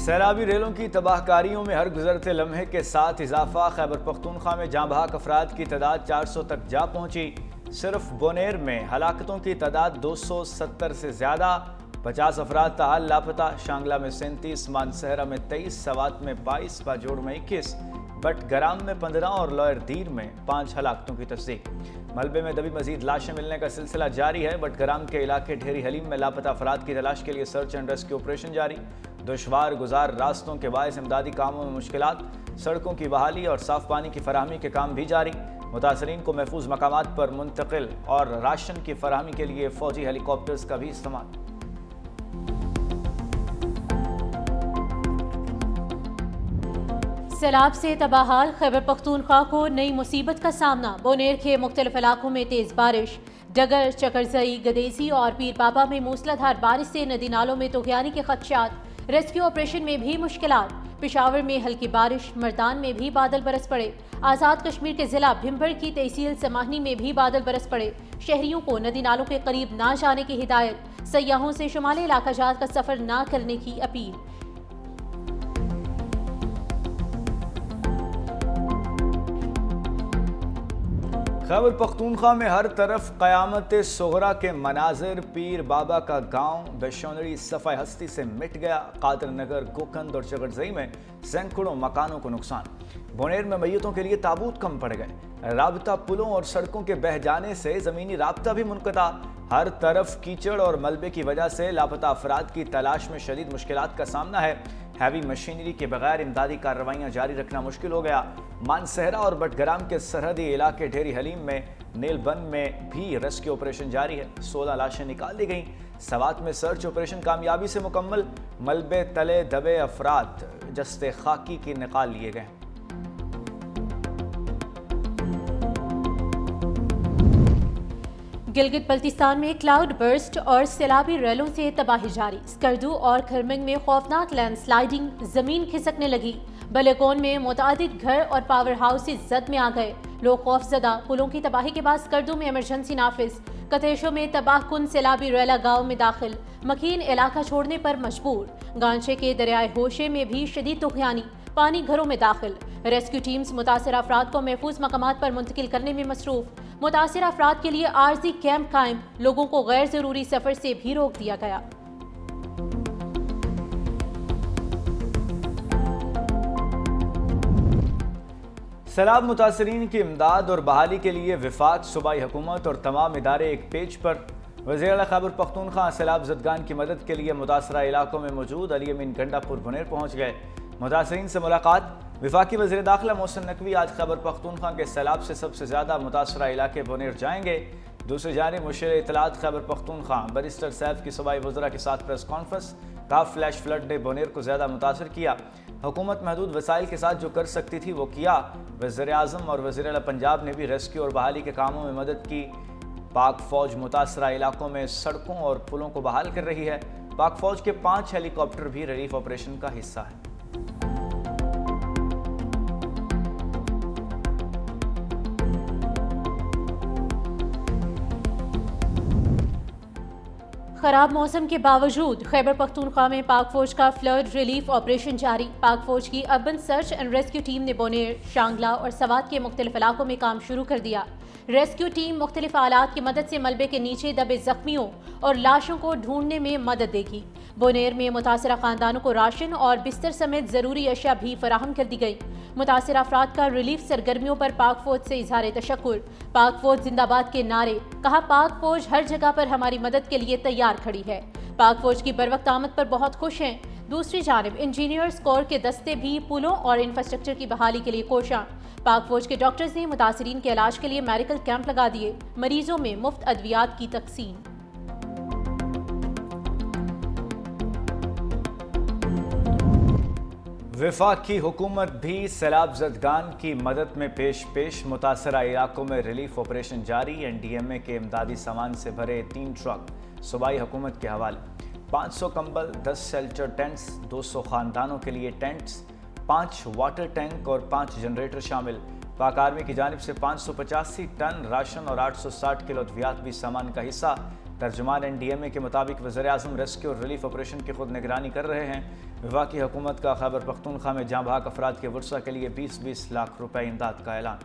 سیلابی ریلوں کی تباہ کاریوں میں ہر گزرتے لمحے کے ساتھ اضافہ۔ خیبر پختونخوا میں جاں بحق افراد کی تعداد 400 تک جا پہنچی۔ صرف بونیر میں ہلاکتوں کی تعداد 270 سے زیادہ، 50 افراد تاحال لاپتہ۔ شانگلہ میں 37، مانسہرہ میں 23، سوات میں 22، باجوڑ میں 21، بٹ گرام میں 15 اور لوئر دیر میں 5 ہلاکتوں کی تصدیق۔ ملبے میں دبی مزید لاشیں ملنے کا سلسلہ جاری ہے۔ بٹ گرام کے علاقے ڈھیری حلیم میں لاپتہ افراد کی تلاش کے لیے سرچ اینڈ ریسکیو آپریشن جاری۔ دشوار گزار راستوں کے باعث امدادی کاموں میں مشکلات، سڑکوں کی بحالی اور صاف پانی کی فراہمی کے کام بھی جاری۔ متاثرین کو محفوظ مقامات پر منتقل اور راشن کی فراہمی کے لیے فوجی ہیلی کاپٹرز کا بھی استعمال۔ سیلاب سے تباہ حال خیبر پختونخوا کو نئی مصیبت کا سامنا۔ بونیر کے مختلف علاقوں میں تیز بارش، ڈگر، چکرزئی، گدیسی اور پیر بابا میں موسلادھار بارش سے ندی نالوں میں طغیانی کے خدشات، ریسکیو آپریشن میں بھی مشکلات۔ پشاور میں ہلکی بارش، مردان میں بھی بادل برس پڑے۔ آزاد کشمیر کے ضلع بھمبر کی تحصیل سماہنی میں بھی بادل برس پڑے۔ شہریوں کو ندی نالوں کے قریب نہ جانے کی ہدایت، سیاحوں سے شمالی علاقہ جات کا سفر نہ کرنے کی اپیل۔ خیبر پختونخوا میں ہر طرف قیامت صغرا کے مناظر۔ پیر بابا کا گاؤں بشونڑی صفحہ ہستی سے مٹ گیا۔ قادر نگر، گوکند اور چکرزئی میں سینکڑوں مکانوں کو نقصان۔ بونیر میں میتوں کے لیے تابوت کم پڑ گئے۔ رابطہ پلوں اور سڑکوں کے بہہ جانے سے زمینی رابطہ بھی منقطع۔ ہر طرف کیچڑ اور ملبے کی وجہ سے لاپتہ افراد کی تلاش میں شدید مشکلات کا سامنا ہے۔ ہیوی مشینری کے بغیر امدادی کارروائیاں جاری رکھنا مشکل ہو گیا۔ مانسہرہ اور بٹگرام کے سرحدی علاقے ڈھیری حلیم میں نیل بند میں بھی ریسکیو آپریشن جاری ہے۔ 16 لاشیں نکال لی گئیں۔ سوات میں سرچ آپریشن کامیابی سے مکمل۔ ملبے تلے دبے افراد جسد خاکی کی نکال لیے گئے۔ گلگت بلتستان میں کلاؤڈ برسٹ اور سیلابی ریلوں سے تباہی جاری۔ اسکردو اور کھرمنگ میں خوفناک لینڈ سلائیڈنگ، زمین کھسکنے لگی۔ بلیکون میں متعدد گھر اور پاور ہاؤسز زد میں آ گئے، لوگ خوف زدہ۔ پلوں کی تباہی کے بعد اسکردو میں ایمرجنسی نافذ۔ کتیشوں میں تباہ کن سیلابی ریلا گاؤں میں داخل، مکین علاقہ چھوڑنے پر مجبور۔ گانچے کے دریائے ہوشے میں بھی شدید طغیانی، پانی گھروں میں داخل۔ ریسکیو ٹیمز متاثرہ افراد کو محفوظ مقامات پر منتقل کرنے میں مصروف۔ متاثرہ افراد کے لیے عارضی کیمپ قائم، لوگوں کو غیر ضروری سفر سے بھی روک دیا گیا۔ سیلاب متاثرین کی امداد اور بحالی کے لیے وفاق، صوبائی حکومت اور تمام ادارے ایک پیج پر۔ وزیر اعلیٰ خیبر پختونخوا سیلاب زدگان کی مدد کے لیے متاثرہ علاقوں میں موجود علی امین گنڈا پور بونیر پہنچ گئے۔ متاثرین سے ملاقات۔ وفاقی وزیر داخلہ محسن نقوی آج خیبر پختونخوا کے سیلاب سے سب سے زیادہ متاثرہ علاقے بونیر جائیں گے۔ دوسری جانب مشیر اطلاعات خیبر پختونخوا بیرسٹر سیف کی صوبائی وزراء کے ساتھ پریس کانفرنس۔ کہا فلیش فلڈ نے بونیر کو زیادہ متاثر کیا، حکومت محدود وسائل کے ساتھ جو کر سکتی تھی وہ کیا۔ وزیر اعظم اور وزیر اعلیٰ پنجاب نے بھی ریسکیو اور بحالی کے کاموں میں مدد کی۔ پاک فوج متاثرہ علاقوں میں سڑکوں اور پلوں کو بحال کر رہی ہے۔ پاک فوج کے 5 ہیلی کاپٹر بھی ریلیف آپریشن کا حصہ ہیں۔ خراب موسم کے باوجود خیبر پختونخوا میں پاک فوج کا فلڈ ریلیف آپریشن جاری۔ پاک فوج کی urban search and rescue team نے بونیر، شانگلہ اور سوات کے مختلف علاقوں میں کام شروع کر دیا۔ ریسکیو ٹیم مختلف آلات کی مدد سے ملبے کے نیچے دبے زخمیوں اور لاشوں کو ڈھونڈنے میں مدد دے گی۔ بونیر میں متاثرہ خاندانوں کو راشن اور بستر سمیت ضروری اشیاء بھی فراہم کر دی گئی۔ متاثرہ افراد کا ریلیف سرگرمیوں پر پاک فوج سے اظہار تشکر۔ پاک فوج زندہ باد کے نعرے۔ کہا پاک فوج ہر جگہ پر ہماری مدد کے لیے تیار کھڑی ہے۔ پاک فوج کی بروقت آمد پر بہت خوش ہیں۔ دوسری جانب انجینئرز کور کے دستے بھی پلوں اور انفراسٹرکچر کی بحالی کے لیے کوشاں۔ پاک فوج کے ڈاکٹرز نے متاثرین کے علاج کے لیے میڈیکل کیمپ لگا دیے۔ مریضوں میں مفت ادویات کی تقسیم۔ وفاقی حکومت بھی سیلاب زدگان کی مدد میں پیش متاثرہ علاقوں میں ریلیف آپریشن جاری۔ این ڈی ایم اے کے امدادی سامان سے بھرے 3 ٹرک صوبائی حکومت کے حوالے۔ 500 کمبل، 10 شیلٹر ٹینٹس، 200 خاندانوں کے لیے ٹینٹس، 5 واٹر ٹینک اور 5 جنریٹر شامل۔ پاک آرمی کی جانب سے 585 ٹن راشن اور 860 کلو ادویات بھی سامان کا حصہ۔ ترجمان NDMA کے مطابق وزیراعظم ریسکیو اور ریلیف آپریشن کی خود نگرانی کر رہے ہیں۔ وفاقی حکومت کا خیبر پختونخوا میں جاں بحق افراد کے ورثہ کے لیے 20-20 لاکھ روپے امداد کا اعلان۔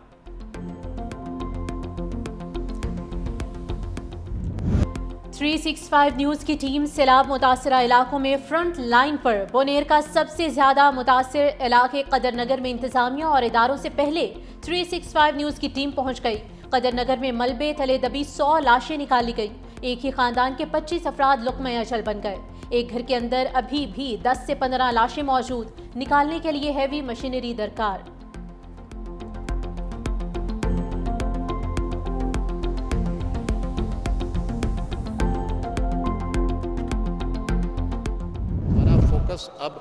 365 نیوز کی ٹیم سیلاب متاثرہ علاقوں میں فرنٹ لائن پر بونیر کا سب سے زیادہ متاثر علاقے قدر نگر میں انتظامیہ اور اداروں سے پہلے 365 نیوز کی ٹیم پہنچ گئی۔ قدر نگر میں ملبے تلے دبی 100 لاشیں نکالی گئیں۔ ایک ہی خاندان کے 25 افراد لقمہ اجل بن گئے۔ ایک گھر کے اندر ابھی بھی 10 سے 15 لاشیں موجود، نکالنے کے لیے ہیوی مشینری درکار۔ فوکس اب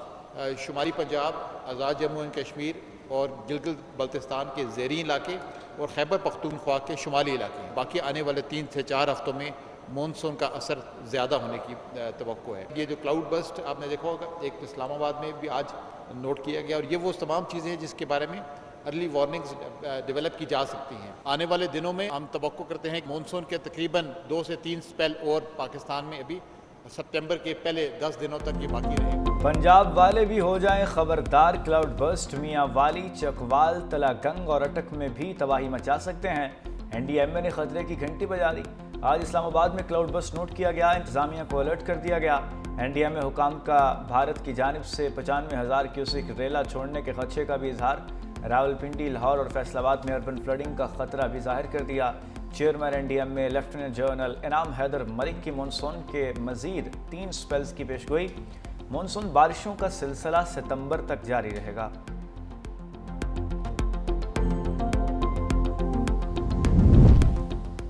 شمالی پنجاب، آزاد جموں اینڈ کشمیر اور گلگت بلتستان کے زیریں علاقے اور خیبر پختونخوا کے شمالی علاقے۔ باقی آنے والے 3 سے 4 ہفتوں میں مونسون کا اثر زیادہ ہونے کی توقع ہے۔ یہ جو کلاؤڈ بسٹ آپ نے دیکھا ہوگا، ایک اسلام آباد میں بھی آج نوٹ کیا گیا، اور یہ وہ تمام چیزیں ہیں جس کے بارے میں ارلی وارننگز ڈیولپ کی جا سکتی ہیں۔ آنے والے دنوں میں ہم توقع کرتے ہیں کہ مونسون کے تقریباً 2 سے 3 سپیل اور پاکستان میں ابھی ستمبر کے پہلے 10 دنوں تک یہ باقی رہے گا۔ پنجاب والے بھی ہو جائیں خبردار، کلاؤڈ برسٹ میاں والی، چکوال، تلا گنگ اور اٹک میں بھی تباہی مچا سکتے ہیں۔ NDMA نے خطرے کی گھنٹی بجا دی۔ آج اسلام آباد میں کلاؤڈ برسٹ نوٹ کیا گیا، انتظامیہ کو الرٹ کر دیا گیا۔ NDMA حکام کا بھارت کی جانب سے 95,000 کیوسک ریلا چھوڑنے کے خدشے کا بھی اظہار۔ راولپنڈی، لاہور اور فیصل آباد میں اربن فلڈنگ کا خطرہ بھی ظاہر کر دیا۔ چیئرمین NDMA لیفٹیننٹ جنرل انعام حیدر ملک کی مونسون کے مزید 3 سپیلز کی پیشگوئی۔ مونسون بارشوں کا سلسلہ ستمبر تک جاری رہے گا۔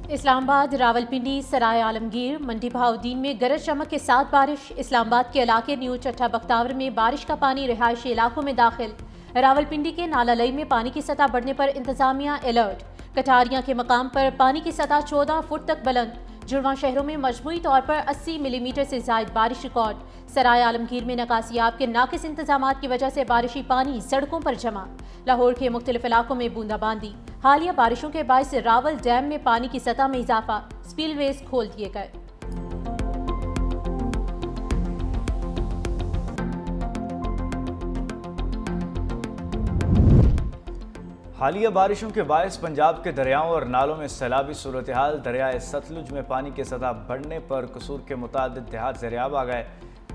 اسلام آباد، راولپنڈی، سرائے عالمگیر، منڈی بہاؤدین میں گرج چمک کے ساتھ بارش۔ اسلام آباد کے علاقے نیو چٹھا بختاور میں بارش کا پانی رہائشی علاقوں میں داخل۔ راولپنڈی کے نالہ لئی میں پانی کی سطح بڑھنے پر انتظامیہ الرٹ۔ کٹاریاں کے مقام پر پانی کی سطح 14 فٹ تک بلند۔ جڑواں شہروں میں مجموعی طور پر 80 ملی میٹر سے زائد بارش ریکارڈ۔ سرائے عالمگیر میں نکاسیاب کے ناقص انتظامات کی وجہ سے بارشی پانی سڑکوں پر جمع۔ لاہور کے مختلف علاقوں میں بوندا باندی۔ حالیہ بارشوں کے باعث راول ڈیم میں پانی کی سطح میں اضافہ، سپیل ویز کھول دیے گئے۔ حالیہ بارشوں کے باعث پنجاب کے دریاؤں اور نالوں میں سیلابی صورتحال۔ دریائے ستلج میں پانی کی سطح بڑھنے پر قصور کے متعدد دیہات زیریاب آ گئے۔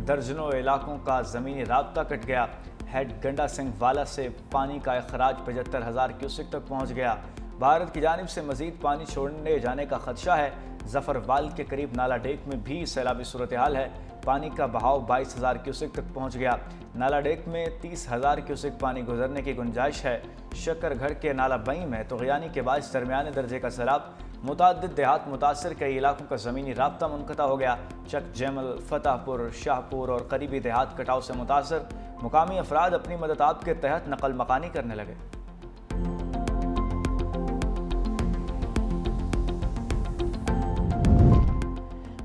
درجنوں علاقوں کا زمینی رابطہ کٹ گیا۔ ہیڈ گنڈا سنگھ والا سے پانی کا اخراج 75,000 کیوسک تک پہنچ گیا۔ بھارت کی جانب سے مزید پانی چھوڑنے جانے کا خدشہ ہے۔ ظفروال کے قریب نالہ ڈیک میں بھی سیلابی صورتحال ہے۔ پانی کا بہاؤ 22,000 کیوسک تک پہنچ گیا۔ نالہ ڈیک میں 30,000 کیوسک پانی گزرنے کی گنجائش ہے۔ شکر گھر کے نالہ بئی میں طغیانی کے باعث درمیانے درجے کا سیلاب۔ متعدد دیہات متاثر، کئی علاقوں کا زمینی رابطہ منقطع ہو گیا۔ چک جیمل، فتح پور، شاہ پور اور قریبی دیہات کٹاؤ سے متاثر۔ مقامی افراد اپنی مدد آپ کے تحت نقل مکانی کرنے لگے۔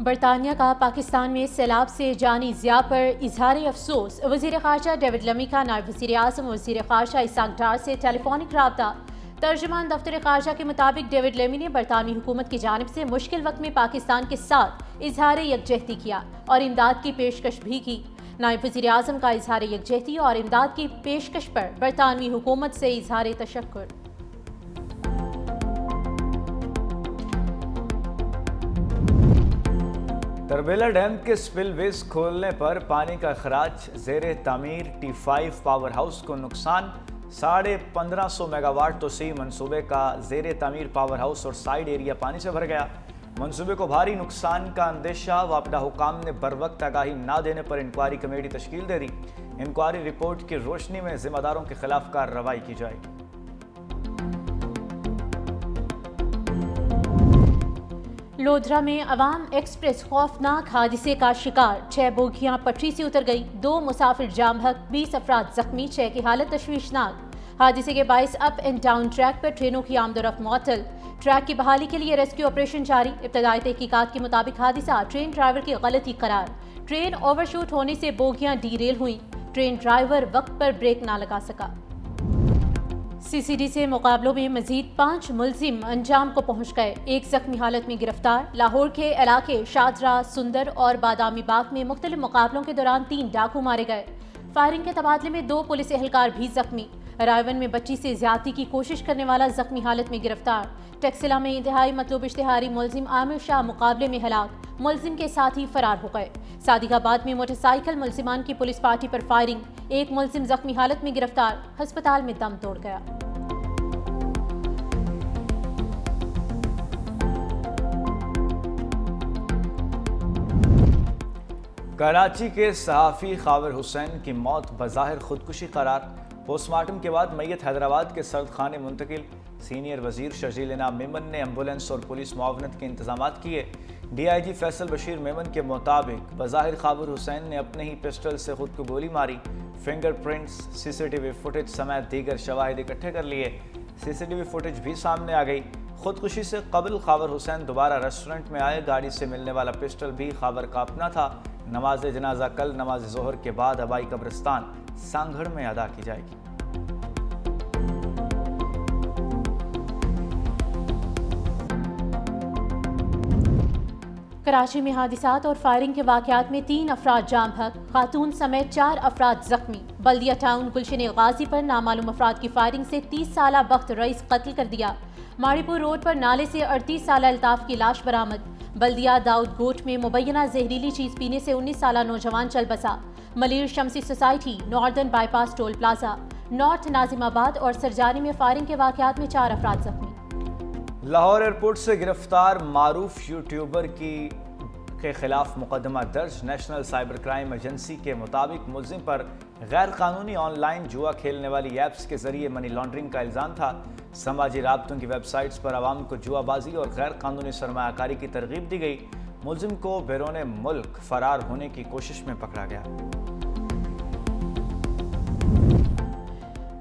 برطانیہ کا پاکستان میں سیلاب سے جانی ضیاع پر اظہار افسوس۔ وزیر خارجہ ڈیوڈ لیمی کا نائب وزیر اعظم وزیر خارجہ اسحاق ڈار سے ٹیلی فونک رابطہ۔ ترجمان دفتر خارجہ کے مطابق ڈیوڈ لیمی نے برطانوی حکومت کی جانب سے مشکل وقت میں پاکستان کے ساتھ اظہار یکجہتی کیا اور امداد کی پیشکش بھی کی۔ نائب وزیر اعظم کا اظہار یکجہتی اور امداد کی پیشکش پر برطانوی حکومت سے اظہار تشکر۔ تربیلا ڈیم کے سپل ویز کھولنے پر پانی کا اخراج۔ زیر تعمیر T5 پاور ہاؤس کو نقصان۔ 1550 میگا واٹ توسیع منصوبے کا زیر تعمیر پاور ہاؤس اور سائیڈ ایریا پانی سے بھر گیا۔ منصوبے کو بھاری نقصان کا اندیشہ، وابستہ حکام نے بروقت آگاہی نہ دینے پر انکوائری کمیٹی تشکیل دے دی۔ انکوائری رپورٹ کی روشنی میں ذمہ داروں کے خلاف کارروائی کی جائے گی۔ لودھرا میں عوام ایکسپریس خوفناک حادثے کا شکار۔ 6 بوگیاں پٹری سے اتر گئی، 2 مسافر جام بحق، 20 افراد زخمی، 6 کی حالت تشویشناک۔ حادثے کے باعث اپ اینڈ ڈاؤن ٹریک پر ٹرینوں کی آمد و رفت معطل۔ ٹریک کی بحالی کے لیے ریسکیو آپریشن جاری۔ ابتدائی تحقیقات کے مطابق حادثہ ٹرین ڈرائیور کی غلطی قرار۔ ٹرین اوور شوٹ ہونے سے بوگیاں ڈی ریل ہوئیں۔ ٹرین ڈرائیور وقت پر بریک نہ لگا سکا۔ CCD سے مقابلوں میں مزید 5 ملزم انجام کو پہنچ گئے. ایک زخمی حالت میں گرفتار. لاہور کے علاقے شادرہ، سندر اور بادامی باغ میں مختلف مقابلوں کے دوران 3 ڈاکو مارے گئے. فائرنگ کے تبادلے میں 2 پولیس اہلکار بھی زخمی. رائے میں بچی سے زیادتی کی کوشش کرنے والا زخمی حالت میں گرفتار. ٹیکسلا میں انتہائی مطلوب اشتہاری ملزم عامر شاہ مقابلے میں ہلاک. ملزم کے ساتھی فرار ہو گئے. صادق آباد میں موٹر سائیکل ملزمان کی پولیس پارٹی پر فائرنگ. ایک ملزم زخمی حالت میں گرفتار. ہسپتال میں دم توڑ گیا. کراچی کے صحافی خاور حسین کی موت بظاہر خودکشی قرار. پوسٹ مارٹم کے بعد میت حیدرآباد کے سرد خانے منتقل. سینئر وزیر شرجیل انعام میمن نے ایمبولینس اور پولیس معاونت کے انتظامات کیے. DIG فیصل بشیر میمن کے مطابق بظاہر خاور حسین نے اپنے ہی پسٹل سے خود کو گولی ماری. فنگر پرنٹس، CCTV فوٹیج سمیت دیگر شواہد اکٹھے کر لیے. CCTV فوٹیج بھی سامنے آ گئی. خودکشی سے قبل خاور حسین دوبارہ ریسٹورنٹ میں آئے. گاڑی سے ملنے والا پسٹل بھی خاور کا اپنا تھا. نماز جنازہ کل نماز ظہر کے بعد آبائی قبرستان سانگھڑ میں ادا کی جائے گی. کراچی میں حادثات اور فائرنگ کے واقعات میں 3 افراد جاں بحق. خاتون سمیت 4 افراد زخمی. بلدیہ ٹاؤن گلشن غازی پر نامعلوم افراد کی فائرنگ سے 30 سالہ بخت رئیس قتل کر دیا. ماڑی پور روڈ پر نالے سے 38 سالہ الطاف کی لاش برآمد. بلدیہ داؤد گوٹ میں مبینہ زہریلی چیز پینے سے 19 سالہ نوجوان چل بسا. Malir Shamsi society, northern bypass toll plaza, north Nazimabad اور سرجانی میں فائرنگ کے واقعات میں 4 افراد زخمی. لاہور ایئرپورٹ سے گرفتار معروف یوٹیوبر کے خلاف مقدمہ درج. نیشنل سائبر کرائم ایجنسی کے مطابق ملزم پر غیر قانونی آن لائن جوا کھیلنے والی ایپس کے ذریعے منی لانڈرنگ کا الزام تھا. سماجی رابطوں کی ویب سائٹس پر عوام کو جوا بازی اور غیر قانونی سرمایہ کاری کی ترغیب دی گئی. ملزم کو بیرون ملک فرار ہونے کی کوشش میں پکڑا گیا.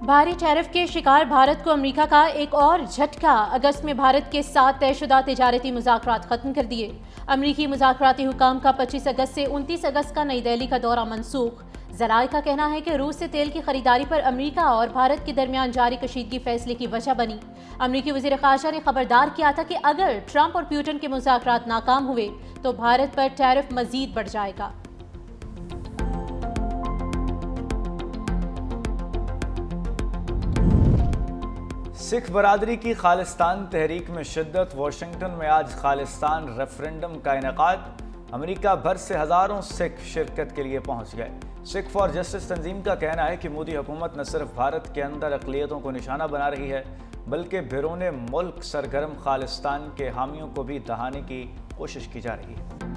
بھاری ٹیرف کے شکار بھارت کو امریکہ کا ایک اور جھٹکا. اگست میں بھارت کے ساتھ طے شدہ تجارتی مذاکرات ختم کر دیے. امریکی مذاکراتی حکام کا 25 اگست سے 29 اگست کا نئی دہلی کا دورہ منسوخ. ذرائع کا کہنا ہے کہ روس سے تیل کی خریداری پر امریکہ اور بھارت کے درمیان جاری کشیدگی فیصلے کی وجہ بنی. امریکی وزیر خارجہ نے خبردار کیا تھا کہ اگر ٹرمپ اور پیوٹن کے مذاکرات ناکام ہوئے تو بھارت پر ٹیرف مزید بڑھ جائے گا. سکھ برادری کی خالستان تحریک میں شدت. واشنگٹن میں آج خالستان ریفرنڈم کا انعقاد. امریکہ بھر سے ہزاروں سکھ شرکت کے لیے پہنچ گئے. سکھ فار جسٹس تنظیم کا کہنا ہے کہ مودی حکومت نہ صرف بھارت کے اندر اقلیتوں کو نشانہ بنا رہی ہے بلکہ بیرون ملک سرگرم خالستان کے حامیوں کو بھی دہانے کی کوشش کی جا رہی ہے.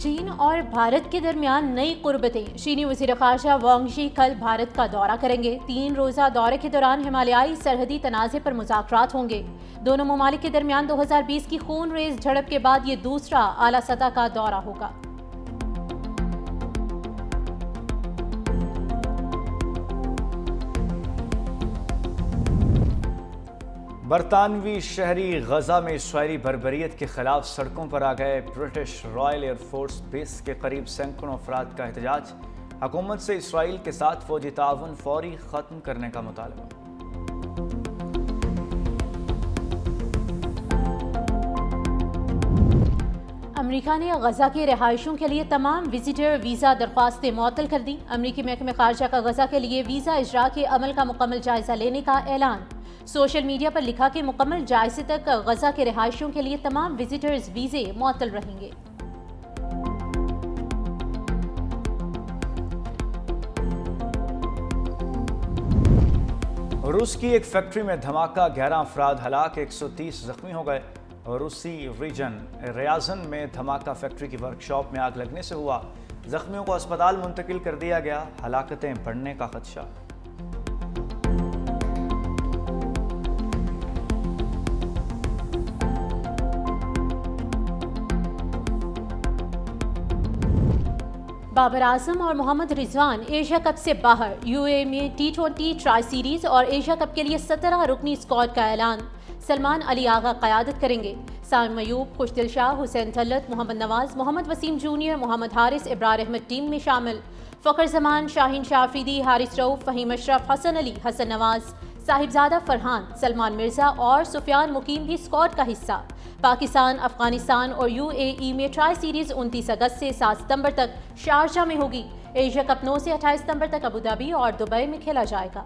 چین اور بھارت کے درمیان نئی قربتیں. چینی وزیر خارجہ وانگ ژی کل بھارت کا دورہ کریں گے. 3 روزہ دورے کے دوران ہمالیائی سرحدی تنازع پر مذاکرات ہوں گے. دونوں ممالک کے درمیان 2020 کی خون ریز جھڑپ کے بعد یہ دوسرا اعلیٰ سطح کا دورہ ہوگا. برطانوی شہری غزہ میں اسرائیلی بربریت کے خلاف سڑکوں پر آ گئے. برٹش رائل ایئر فورس بیس کے قریب سینکڑوں افراد کا احتجاج. حکومت سے اسرائیل کے ساتھ فوجی تعاون فوری ختم کرنے کا مطالبہ. امریکہ نے غزہ کے رہائشیوں کے لیے تمام وزٹر ویزا درخواستیں معطل کر دی. امریکی محکمہ خارجہ کا غزہ کے لیے ویزا اجرا کے عمل کا مکمل جائزہ لینے کا اعلان. سوشل میڈیا پر لکھا کہ مکمل جائزے تک غزہ کے رہائشیوں کے لیے تمام وزٹرز ویزے معطل رہیں گے. روس کی ایک فیکٹری میں دھماکہ. 11 افراد ہلاک، 130 زخمی ہو گئے. روسی ریجن ریازن میں دھماکہ فیکٹری کی ورکشاپ میں آگ لگنے سے ہوا. زخمیوں کو اسپتال منتقل کر دیا گیا. ہلاکتیں بڑھنے کا خدشہ. بابر اعظم اور محمد رضوان ایشیا کپ سے باہر. UAE میں T20 ٹرائی سیریز اور ایشیا کپ کے لیے 17 رکنی اسکواڈ کا اعلان. سلمان علی آغا قیادت کریں گے۔ سائم ایوب، خوشدل شاہ، حسین طلعت، محمد نواز، محمد وسیم جونیئر، محمد حارث، ابرار احمد ٹیم میں شامل۔ فخر زمان، شاہین شاہ آفریدی، حارث رؤف، فہیم اشرف، حسن علی، حسن نواز، صاحبزادہ فرحان، سلمان مرزا اور سفیان مقیم بھی اسکواڈ کا حصہ۔ پاکستان، افغانستان اور UAE میں ٹرائی سیریز 29 اگست سے 7 ستمبر تک شارجہ میں ہوگی۔ ایشیا کپ 9 سے 28 ستمبر تک ابوظہبی اور دبئی میں کھیلا جائے گا۔